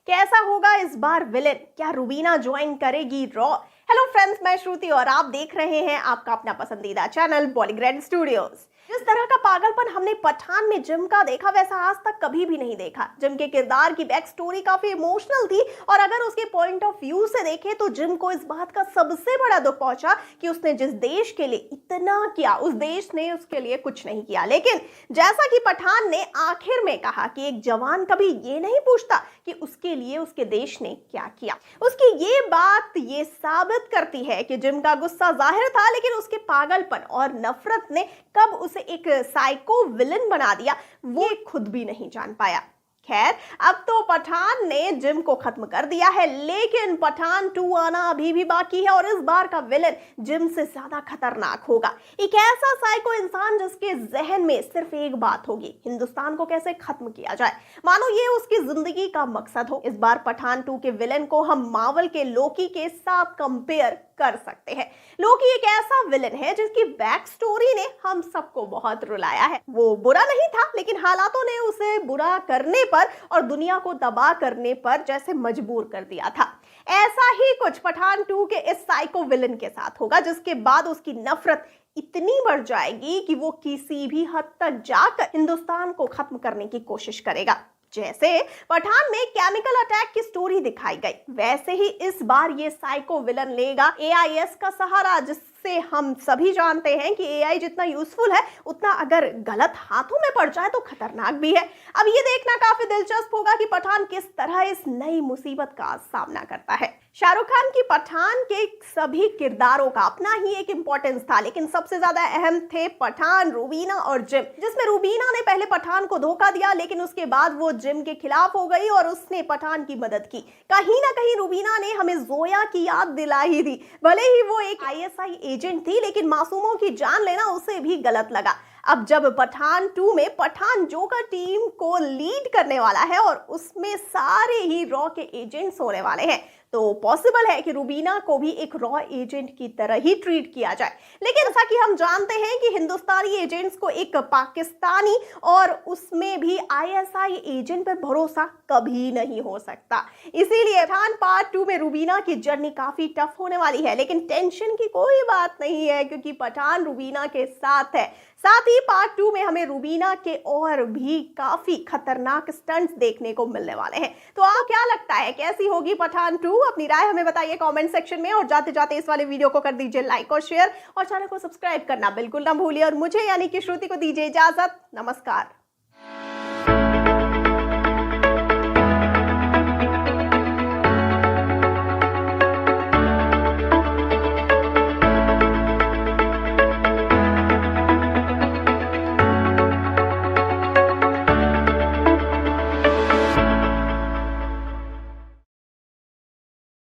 कैसा होगा इस बार विलेन? क्या रूबीना ज्वाइन करेगी रॉ? हेलो फ्रेंड्स, मैं श्रुति और आप देख रहे हैं आपका अपना पसंदीदा चैनल बॉलीग्रेड स्टूडियोज। जिस तरह का पागलपन हमने पठान में जिम का देखा, वैसा आज तक कभी भी नहीं देखा। जिम के किरदार की बैक स्टोरी काफी इमोशनल थी और अगर उसके पॉइंट ऑफ व्यू से देखें तो जिम को इस बात का सबसे बड़ा दुख पहुंचा कि उसने जिस देश के लिए इतना किया, उस देश ने उसके लिए कुछ नहीं किया। लेकिन जैसा कि पठान ने आखिर में कहा कि एक जवान कभी ये नहीं पूछता कि उसके लिए उसके देश ने क्या किया। उसकी ये बात ये साबित करती है कि जिम का गुस्सा जाहिर था, लेकिन उसके पागलपन और नफरत ने कब उसे एक साइको विलन बना दिया वो खुद भी नहीं जान पाया। खैर, अब तो पठान ने जिम को खत्म कर दिया है, लेकिन पठान 2 आना अभी भी बाकी है और इस बार का विलेन जिम से ज्यादा खतरनाक होगा। एक ऐसा साइको इंसान जिसके जहन में सिर्फ एक बात होगी, हिंदुस्तान को कैसे खत्म किया जाए, मानो ये उसकी जिंदगी का मकसद हो। इस बार पठान 2 के विलेन को हम मार्वल के लोकी के साथ कंपेयर कर सकते हैं। लोकी एक ऐसा विलेन है जिसकी बैक स्टोरी ने हम सबको बहुत रुलाया है। वो बुरा नहीं था, लेकिन हालातों ने उसे बुरा करने पर और दुनिया को तबाह करने पर जैसे मजबूर कर दिया था। ऐसा ही कुछ पठान 2 के इस साइको विलेन के साथ होगा, जिसके बाद उसकी नफरत इतनी बढ़ जाएगी कि वो किसी भी हद तक जाकर हिंदुस्तान को खत्म करने की कोशिश करेगा। जैसे पठान में केमिकल अटैक की स्टोरी दिखाई गई, वैसे ही इस बार ये साइको विलन लेगा AIS का सहारा, जिससे हम सभी जानते हैं कि AI जितना यूजफुल है उतना अगर गलत हाथों में पड़ जाए तो खतरनाक भी है। अब ये देखना काफी दिलचस्प होगा कि पठान किस तरह इस नई मुसीबत का सामना करता है। शाहरुख खान की पठान के सभी किरदारों का अपना ही एक इंपॉर्टेंस था, लेकिन सबसे ज्यादा अहम थे पठान, रूबीना और जिम। जिसमें रूबीना ने पहले पठान को धोखा दिया, लेकिन उसके बाद वो जिम के खिलाफ हो गई और उसने पठान की मदद की। कहीं ना कहीं रूबीना ने हमें जोया की याद दिला ही दी। भले ही वो एक ISI एजेंट थी, लेकिन मासूमों की जान लेना उसे भी गलत लगा। अब जब पठान 2 में पठान जोकर टीम को लीड करने वाला है और उसमें सारे ही रॉ के एजेंट्स होने वाले हैं, तो पॉसिबल है कि रूबीना को भी एक रॉ एजेंट की तरह ही ट्रीट किया जाए। लेकिन जैसा कि हम जानते हैं कि हिंदुस्तानी एजेंट्स को एक पाकिस्तानी और उसमें भी ISI एजेंट पर भरोसा कभी नहीं हो सकता। इसीलिए पठान पार्ट 2 में रूबीना की जर्नी काफी टफ होने वाली है, लेकिन टेंशन की कोई बात नहीं है क्योंकि पठान रूबीना के साथ है। साथ ही पार्ट 2 में हमें रूबीना के और भी काफी खतरनाक स्टंट्स देखने को मिलने वाले हैं। तो आपको क्या लगता है, कैसी होगी पठान 2? अपनी राय हमें बताइए कमेंट सेक्शन में और जाते जाते इस वाले वीडियो को कर दीजिए लाइक और शेयर और चैनल को सब्सक्राइब करना बिल्कुल ना भूलिए और मुझे यानी कि श्रुति को दीजिए इजाजत। नमस्कार।